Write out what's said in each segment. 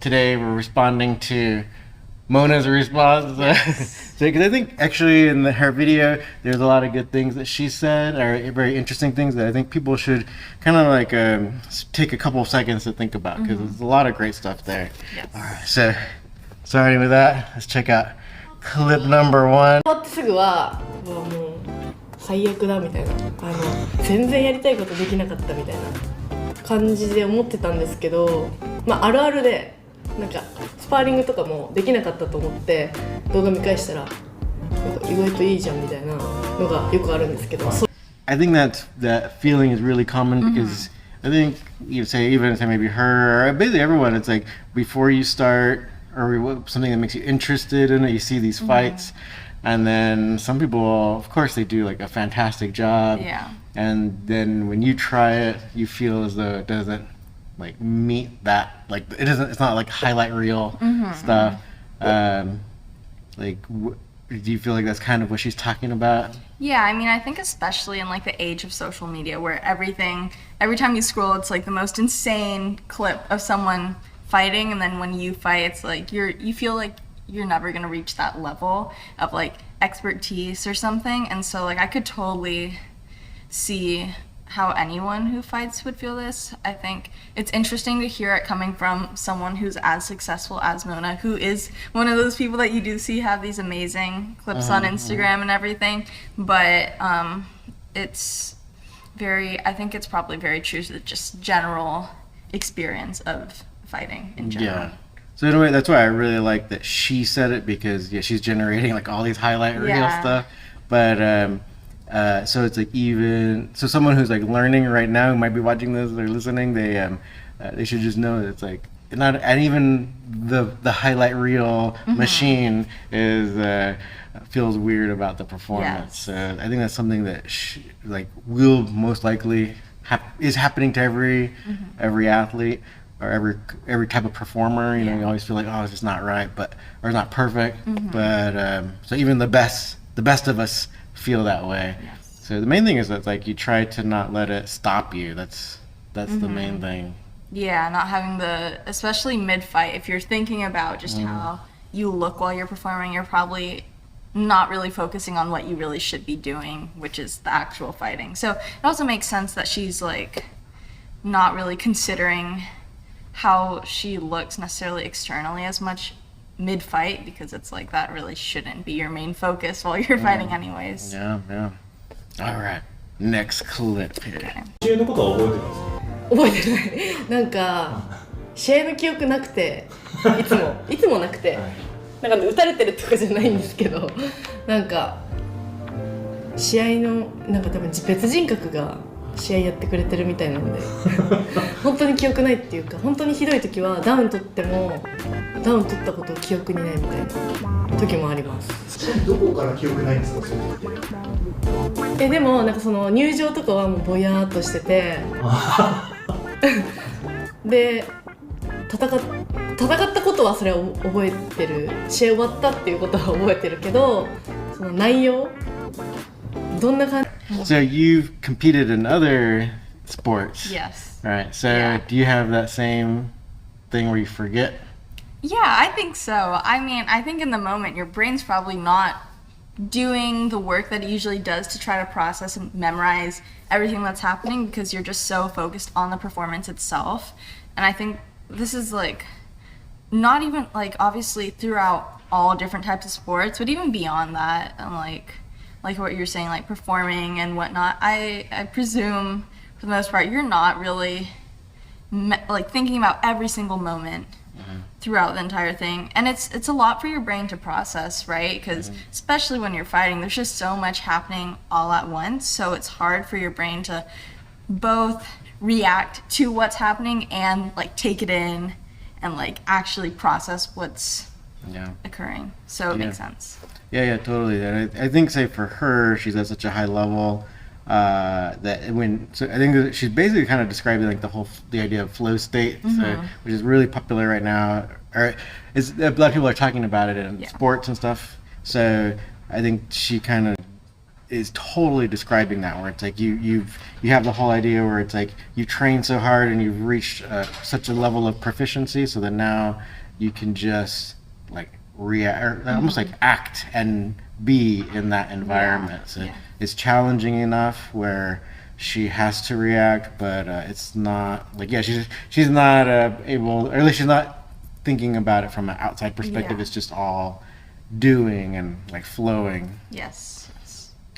today we're responding to Mona's response. Yes. Because I think actually in her video, there's a lot of good things that she said, or very interesting things that I think people should kind of like take a couple of seconds to think about, because there's a lot of great stuff there. Yes. All right, so starting with that, let's check out clip number one. 終わってすぐはもう最悪だみたいな、全然やりたいことできなかったみたいな感じで思ってたんですけど、あるあるでなんかスパーリングとかもできなかったと思って動画見返したらなんか意外といいじゃんみたいなのがよくあるんですけど。I think that feeling is really common because I think you say even say maybe her or basically everyone, it's like before you start or something that makes you interested in it, you see these fights, and then some people, of course, they do like a fantastic job. Yeah. And then when you try it, you feel as though it doesn't like meet that, like it doesn't. It's not like highlight reel stuff. Like, do you feel like that's kind of what she's talking about? Yeah, I mean, I think especially in like the age of social media where every time you scroll, it's like the most insane clip of someone fighting, and then when you fight, it's like you feel like you're never gonna reach that level of like expertise or something. And so like I could totally see how anyone who fights would feel this. I think it's interesting to hear it coming from someone who's as successful as Mona, who is one of those people that you do see have these amazing clips on Instagram and everything. But it's I think it's probably very true to the just general experience of fighting in general. Yeah. So in a way, that's why I really like that she said it, because she's generating like all these highlight reel stuff. But so it's like so someone who's like learning right now, who might be watching this or listening, they should just know that it's like not, and even the highlight reel machine is feels weird about the performance. Yes. I think that's something that will most likely is happening to every athlete. Or every type of performer, you know, you always feel like, oh, it's just not right, or it's not perfect. But so even the best of us feel that way. Yes. So the main thing is that like you try to not let it stop you. That's the main thing. Yeah, not having especially mid-fight, if you're thinking about just how you look while you're performing, you're probably not really focusing on what you really should be doing, which is the actual fighting. So it also makes sense that she's like not really considering how she looks necessarily externally as much mid-fight, because it's like that really shouldn't be your main focus while you're fighting anyways. Yeah. All right, next clip here. 試合のことは覚えてます？覚えてない。なんか試合の記憶なくて、いつもなくて、なんか打たれてるとかじゃないんですけど、なんか試合のなんか多分別人格が試合やってくれてるみたいなんで本当に記憶ないっていうか、本当にひどい時はダウン取ってもダウン取ったこと記憶にないみたいな時もあります。どこから記憶ないんですか、その時？でもなんかその入場とかはもうぼやーっとしててで戦ったことはそれは覚えてる、試合終わったっていうことは覚えてるけど、その内容どんな感じ。 So you've competed in other sports. Yes. Right. So do you have that same thing where you forget? Yeah, I think so. I mean, I think in the moment your brain's probably not doing the work that it usually does to try to process and memorize everything that's happening, because you're just so focused on the performance itself. And I think this is like not even like obviously throughout all different types of sports, but even beyond that, and like what you're saying, like performing and whatnot, I presume for the most part you're not really like thinking about every single moment throughout the entire thing, and it's a lot for your brain to process, right? Because especially when you're fighting, there's just so much happening all at once, so it's hard for your brain to both react to what's happening and like take it in and like actually process what's occurring. So it makes sense. Yeah, totally. And I think, say for her, she's at such a high level that I think that she's basically kind of describing like the idea of flow state, which is really popular right now. Or a lot of people are talking about it in sports and stuff. So I think she kind of is totally describing that, where it's like you have the whole idea where it's like you train so hard and you've reached such a level of proficiency, so that now you can just like react, or almost like act and be in that environment. So it's challenging enough where she has to react, but it's not like she's not able, or at least she's not thinking about it from an outside perspective. It's just all doing and like flowing. Yes.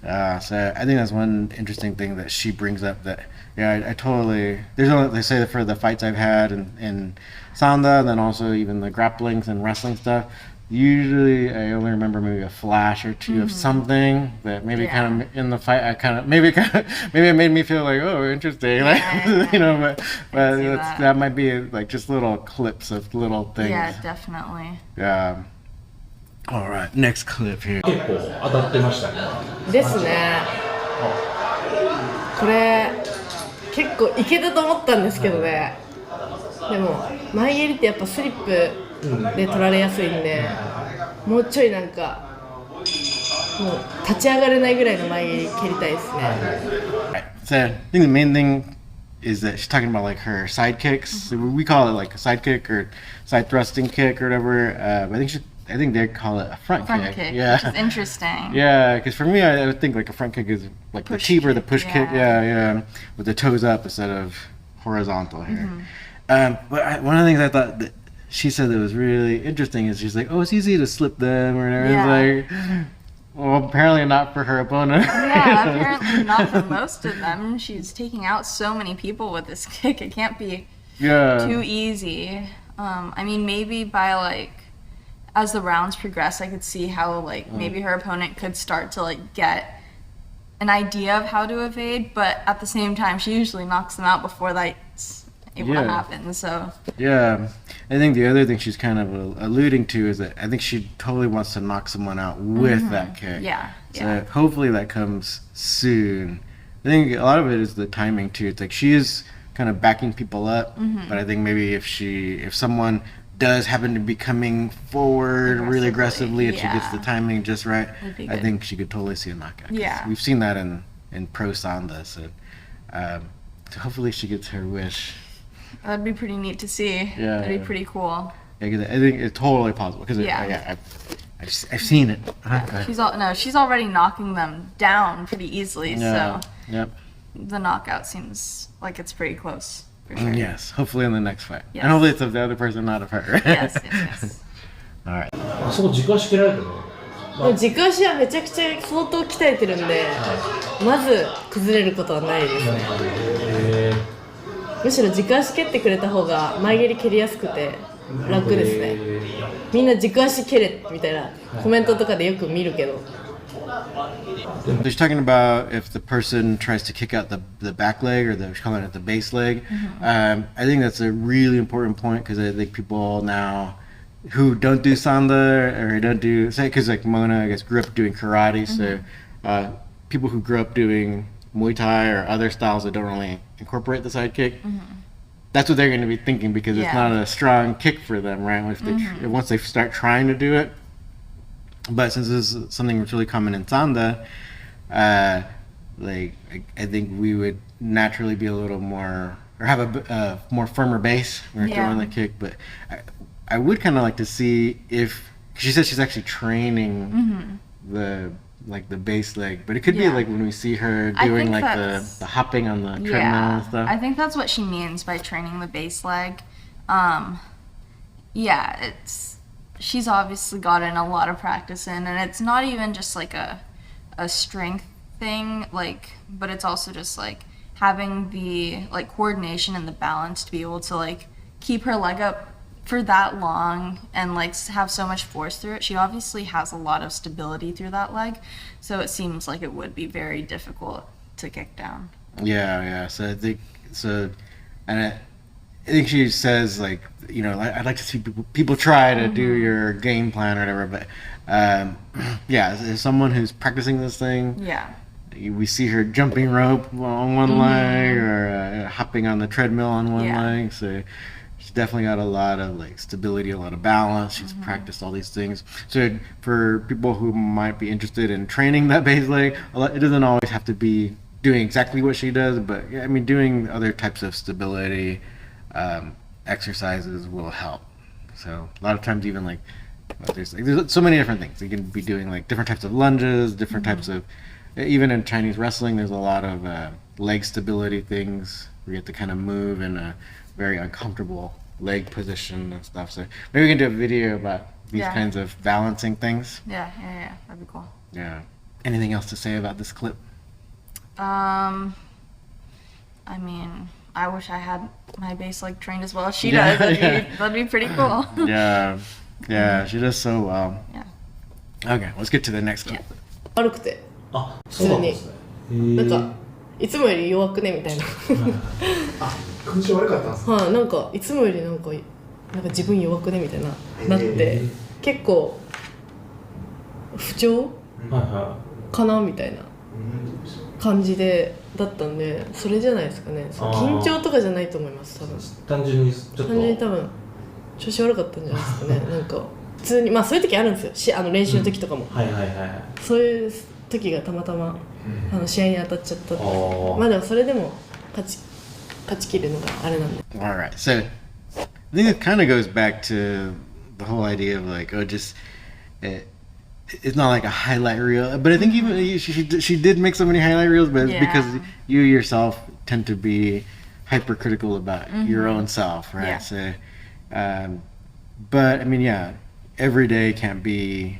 So I think that's one interesting thing that she brings up. That I totally. There's only, they say that for the fights I've had in Sanda, and then also even the grapplings and wrestling stuff. Usually, I only remember maybe a flash or two of something that maybe kind of in the fight. Maybe it made me feel like, oh, interesting, like, but that might be like just little clips of little things. Yeah, definitely. Yeah. All right, next clip here. 結構当たってましたね。ですね。これ結構いけたと思ったんですけどね。でも前蹴りってやっぱスリップで取られやすいんで、もうちょいなんかもう立ち上がれないぐらいの前蹴り蹴りたいですね。So I think the main thing is that she's talking about like her side kicks. So we call it like a side kick or side thrusting kick or whatever. I think they call it a front kick. Yeah, which is interesting. Yeah, because for me, I would think like a front kick is like the cheaper, the push kick. Yeah, with the toes up instead of horizontal here. But one of the things I thought that she said that was really interesting is she's like, oh, it's easy to slip them or whatever. It's like, well, apparently not for her opponent. Yeah, apparently not for most of them. She's taking out so many people with this kick. It can't be too easy. I mean, maybe by like, as the rounds progress, I could see how like maybe her opponent could start to like get an idea of how to evade, but at the same time, she usually knocks them out before that's able to happen. So I think the other thing she's kind of alluding to is that I think she totally wants to knock someone out with that kick. So hopefully that comes soon. I think a lot of it is the timing too. It's like she is kind of backing people up, but I think maybe if someone does happen to be coming forward really aggressively if she gets the timing just right, I think she could totally see a knockout. We've seen that in pro Sanda, so hopefully she gets her wish. That'd be pretty neat to see. That'd be pretty cool. Yeah, because I think it's totally possible. Because I've seen it. She's already knocking them down pretty easily. So the knockout seems like it's pretty close. For sure. Yes, hopefully in the next fight. And hopefully it's of the other person, not of her. Yes. All right. あそこ軸足蹴られてるの？軸足はめちゃくちゃ相当鍛えてるんで、まず崩れることはないですね。むしろ軸足蹴ってくれた方が前蹴り蹴りやすくて楽ですね。みんな軸足蹴れみたいなコメントとかでよく見るけど。She's talking about if the person tries to kick out the back leg, or she's calling it the base leg. I think that's a really important point, because I think people now who don't do Sanda or don't do, say, because like Mona, I guess, grew up doing karate, so people who grew up doing Muay Thai or other styles that don't really incorporate the side kick, that's what they're going to be thinking, because it's not a strong kick for them, right? Once they start trying to do it. But since this is something that's really common in Sanda, like I think we would naturally be a little more, or have a more firmer base when we're throwing the kick. But I would kind of like to see if, she says she's actually training the base leg, but it could be like when we see her doing like the hopping on the treadmill and stuff. I think that's what she means by training the base leg. She's obviously gotten a lot of practice in, and it's not even just like a strength thing, like, but it's also just like having the like coordination and the balance to be able to like keep her leg up for that long and like have so much force through it. She obviously has a lot of stability through that leg, so it seems like it would be very difficult to kick down. So I think and I think she says, like, you know, I'd like to see people try to do your game plan or whatever, but as someone who's practicing this thing, we see her jumping rope on one leg, or hopping on the treadmill on one leg, so she's definitely got a lot of like stability, a lot of balance. She's practiced all these things. So for people who might be interested in training that base leg, it doesn't always have to be doing exactly what she does, but yeah, I mean, doing other types of stability exercises will help. So a lot of times, even like there's so many different things. You can be doing like different types of lunges, different types of, even in Chinese wrestling, there's a lot of leg stability things where you have to kind of move in a very uncomfortable leg position and stuff. So maybe we can do a video about these kinds of balancing things. Yeah, that'd be cool. Yeah. Anything else to say about this clip? I mean, I wish I had my base leg trained as well as she does. That'd be pretty cool. Yeah, she does so well. Yeah. Okay, let's get to the next clip. 悪くてあ、そうなんですね。なんかいつもより弱くねみたいなあ、勲章悪かったんですか。はい、なんかいつもよりなんか自分弱くねみたいななって結構不調かなみたいな感じだったんで、それじゃないですかね。緊張とかじゃないと思います。多分単純にちょっと単純に多分調子悪かったんじゃないですかね。なんか普通にそういう時あるんですよ。練習の時とかも、そういう時がたまたま試合に当たっちゃったって。まあでもそれでも勝ち切るのがあれなんで。Alright, so I think it kind of goes back to the whole idea of like, it's not like a highlight reel, but I think even she did make so many highlight reels, but it's because you yourself tend to be hypercritical about your own self, right? So, but I mean, every day can't be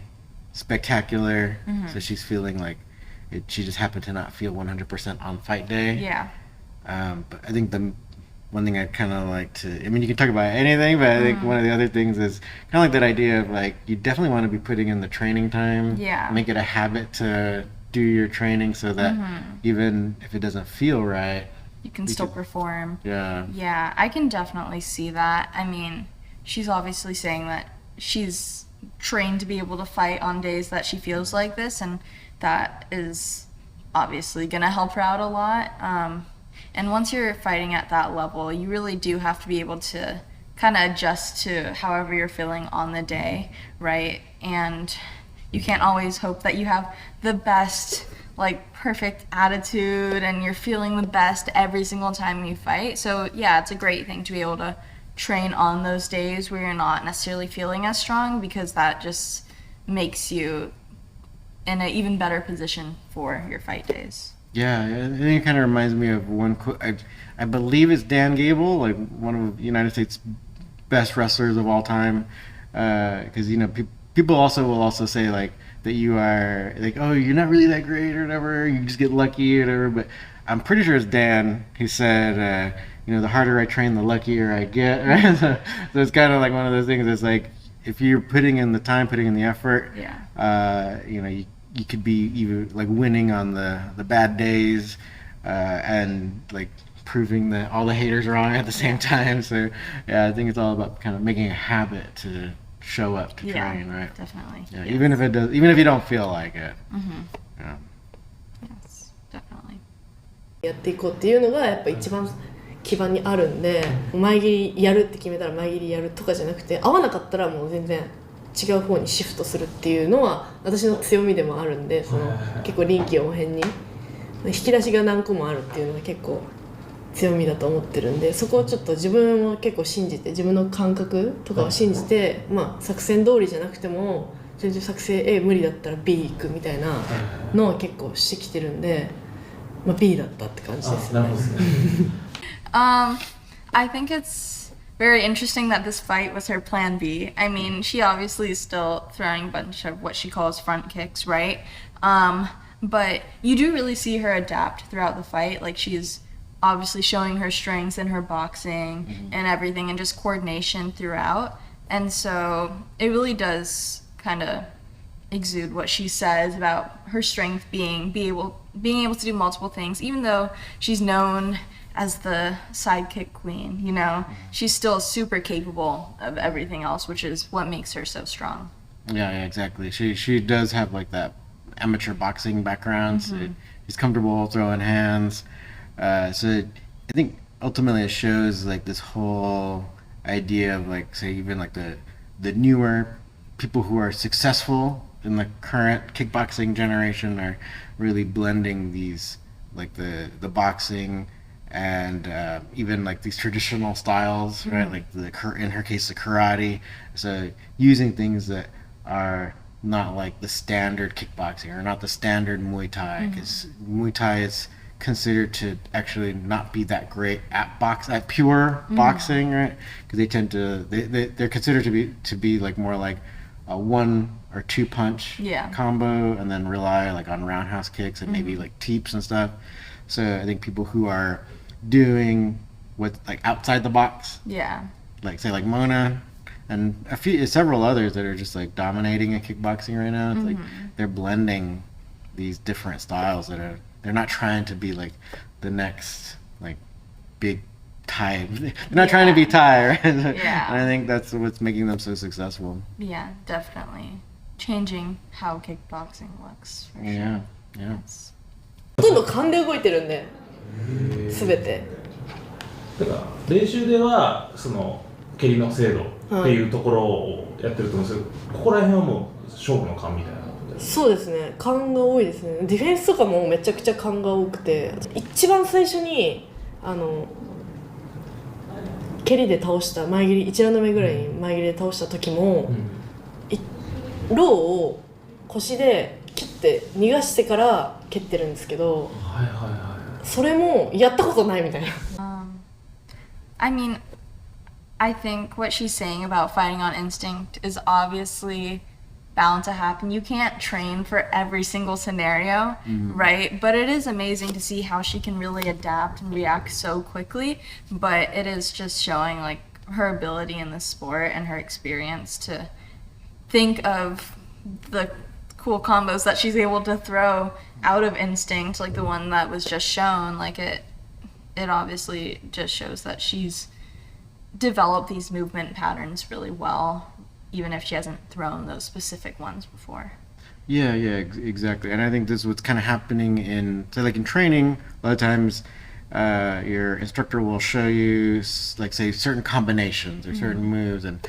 spectacular. So she's feeling like she just happened to not feel 100% on fight day. Yeah. But I think the one thing I'd kind of like to, I mean, you can talk about anything, but I think one of the other things is kind of like that idea of like, you definitely want to be putting in the training time. Yeah. Make it a habit to do your training so that even if it doesn't feel right, you can still perform. Yeah. Yeah, I can definitely see that. I mean, she's obviously saying that she's trained to be able to fight on days that she feels like this, and that is obviously going to help her out a lot. And once you're fighting at that level, you really do have to be able to kind of adjust to however you're feeling on the day, right? And you can't always hope that you have the best, like, perfect attitude and you're feeling the best every single time you fight. So yeah, it's a great thing to be able to train on those days where you're not necessarily feeling as strong, because that just makes you in an even better position for your fight days. Yeah, I think it kind of reminds me of one quote. I believe it's Dan Gable, like one of the United States best wrestlers of all time. Because people also will also say like that you are like, oh, you're not really that great or whatever. You just get lucky or whatever. But I'm pretty sure it's Dan who said, the harder I train, the luckier I get. Right? So it's kind of like one of those things. It's like if you're putting in the time, putting in the effort, you could be even like winning on the bad days and like proving that all the haters wrong at the same time. So yeah, I think it's all about kind of making a habit to show up to train, right? Definitely. Yeah, yes. even if you don't feel like it. Yeah. Yes, definitely. やっていこうっていうのがやっぱ一番基盤にあるんで、前切りやるって決めたら前切りやるとかじゃなくて、合わなかったらもう全然違う方にシフトするっていうのは私の強みでもあるんで、結構臨機応変に引き出しが何個もあるっていうのが結構強みだと思ってるんで、そこをちょっと自分を結構信じて、自分の感覚とかを信じて、作戦通りじゃなくても全然作戦 A 無理だったら B 行くみたいなのを結構してきてるんで、B だったって感じですね。I think it's very interesting that this fight was her plan B. I mean, she obviously is still throwing a bunch of what she calls front kicks, right? But you do really see her adapt throughout the fight. Like, she's obviously showing her strengths in her boxing and everything, and just coordination throughout. And so it really does kind of exude what she says about her strength being able to do multiple things, even though she's known as the sidekick queen, she's still super capable of everything else, which is what makes her so strong. Yeah, exactly. She does have like that amateur boxing background. So she's comfortable throwing hands. So I think ultimately it shows like this whole idea of like say even like the newer people who are successful in the current kickboxing generation are really blending these like the boxing and even like these traditional styles, right? Like in her case the karate. So using things that are not like the standard kickboxing or not the standard Muay Thai, because Muay Thai is considered to actually not be that great at pure boxing, right? Because they tend to they're considered to be like more like a 1 or 2 punch combo, and then rely like on roundhouse kicks and maybe like teeps and stuff. So I think people who are doing what like outside the box, like say like Mona and several others that are just like dominating in kickboxing right now. It's like they're blending these different styles that are, they're not trying to be like the next like big Thai. They're not trying to be Thai, right? And I think that's what's making them so successful. Yeah, definitely changing how kickboxing looks. For sure. Yeah. Yes. ほとんど勘で動いてるんで全てだから練習ではその蹴りの精度っていうところをやってると思うんですけど、ここら辺はもう勝負の勘みたいな。そうですね、勘が多いですね。ディフェンスとかもめちゃくちゃ勘が多くて、一番最初に蹴りで倒した前蹴り1ラウンド目ぐらいに前蹴りで倒した時も、ローを腰で切って逃がしてから蹴ってるんですけど、それもやったことないみたいな。I mean, I think what she's saying about fighting on instinct is obviously bound to happen. You can't train for every single scenario, right? But it is amazing to see how she can really adapt and react so quickly. But it is just showing like her ability in the sport and her experience to think of the cool combos that she's able to throw out of instinct, like the one that was just shown. Like it obviously just shows that she's developed these movement patterns really well, even if she hasn't thrown those specific ones before. Yeah, exactly. And I think this is what's kind of happening in, so like in training, a lot of times your instructor will show you like say certain combinations or certain moves, and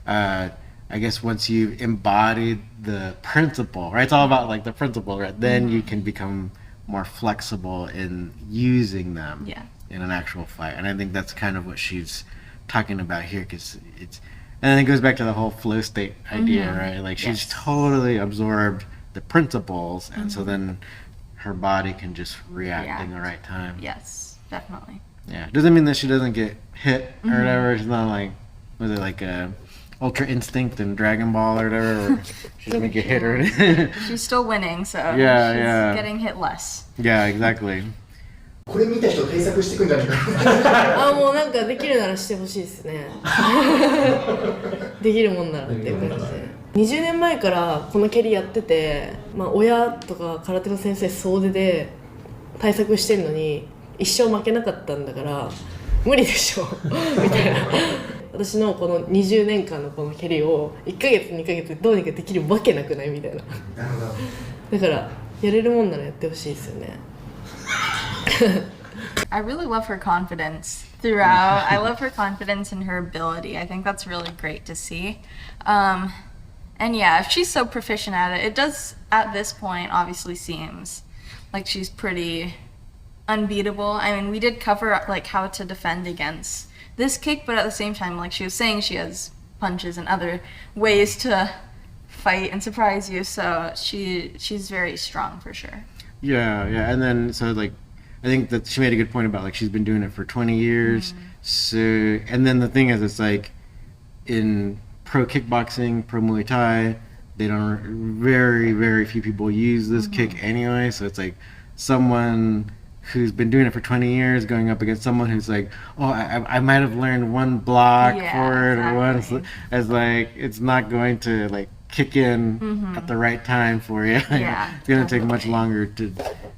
I guess once you've embodied the principle, right? It's all about like the principle, right? Then you can become more flexible in using them in an actual fight. And I think that's kind of what she's talking about here, because it's, and then it goes back to the whole flow state idea, right? Like she's totally absorbed the principles, and so then her body can just react in the right time. Yes, definitely. Yeah, doesn't mean that she doesn't get hit or whatever. She's not like, was it like Ultra Instinct and Dragon Ball or whatever, or she's gonna get hit or anything. She's still winning, so she's getting hit less. Yeah, exactly. これ見た人対策してくんじゃないかな。もうなんかできるならしてほしいですね。できるもんならっていう感じで。20年前からこの蹴りやってて、親とか空手の先生総出で対策してるのに一生負けなかったんだから無理でしょみたいな。私のこの20年間のこの蹴りを1ヶ月2ヶ月でどうにかできるわけなくないみたいな。だからやれるもんならやってほしいですよね。I really love her confidence throughout. I love her confidence and her ability. I think that's really great to see. And yeah, if she's so proficient at it, it does at this point obviously seems like she's pretty unbeatable. I mean, we did cover like how to defend against this kick, but at the same time, like she was saying, she has punches and other ways to fight and surprise you. So she's very strong for sure. Yeah, and then so like I think that she made a good point about like she's been doing it for 20 years. So, and then the thing is, it's like in pro kickboxing, pro Muay Thai, they don't, very few people use this kick anyway. So it's like someone who's been doing it for 20 years going up against someone who's like, oh, I might have learned one block for it, or one, as like it's not going to like kick in at the right time for you. It's going to take much longer to,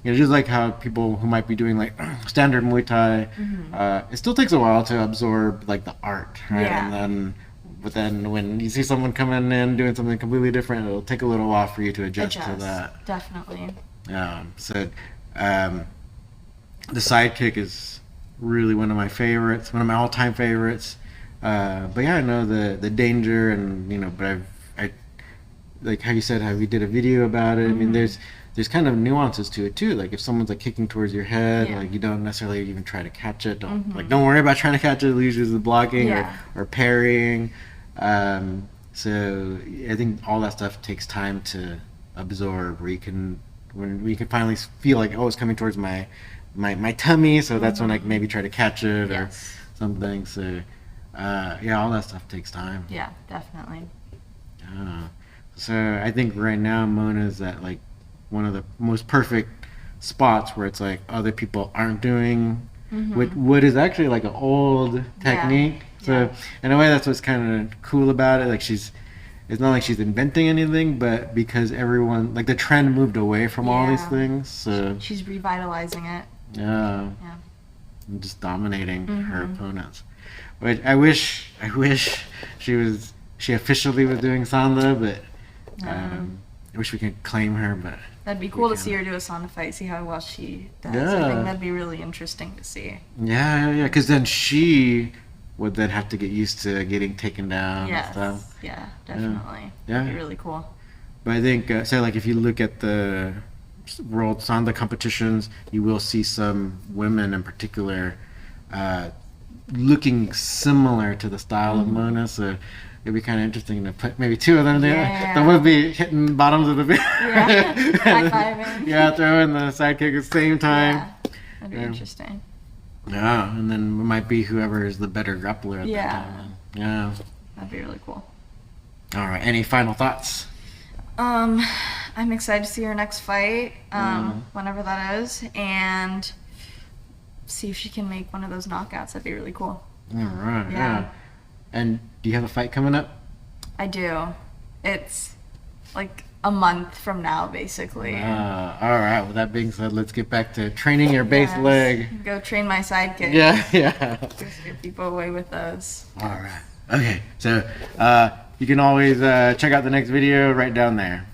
just like how people who might be doing like standard Muay Thai, it still takes a while to absorb like the art, right? And then when you see someone coming in doing something completely different, it'll take a little while for you to adjust to that. Definitely. So the sidekick is really one of my favorites, one of my all-time favorites. But yeah, I know the danger, and but I like how you said how we did a video about it. I mean, there's kind of nuances to it too. Like if someone's like kicking towards your head, like you don't necessarily even try to catch it. Don't worry about trying to catch it. Usually the blocking or parrying. So I think all that stuff takes time to absorb. When we can finally feel like, oh, it's coming towards my tummy, so that's when I maybe try to catch it or something. So yeah, all that stuff takes time. Yeah, definitely. So I think right now Mona's at like one of the most perfect spots where it's like other people aren't doing what is actually like an old technique. So in a way, that's what's kind of cool about it. Like it's not like she's inventing anything, but because everyone, like the trend moved away from all these things. So she's revitalizing it. Yeah. And just dominating her opponents. Which I wish she officially was doing Sanda, but I wish we could claim her, but that'd be cool to see her do a Sanda fight, see how well she does. I think that'd be really interesting to see. Yeah, because then she would then have to get used to getting taken down and stuff. Yeah, definitely. Yeah. That'd be really cool. But I think, so like if you look at the World Sanda competitions, you will see some women in particular looking similar to the style of Mona, so it'd be kind of interesting to put maybe two of them there. That would be hitting bottoms of the bit. High-fiving. Yeah, throw in the sidekick at the same time. Yeah, that'd be interesting. Yeah, and then it might be whoever is the better grappler at that time. Yeah. That'd be really cool. All right, any final thoughts? I'm excited to see her next fight, whenever that is, and see if she can make one of those knockouts. That'd be really cool. All right, yeah. And do you have a fight coming up? I do. It's like a month from now, basically. All right. With that being said, let's get back to training your base leg. Go train my sidekick. Yeah. Just get people away with those. All right. Okay. So you can always check out the next video right down there.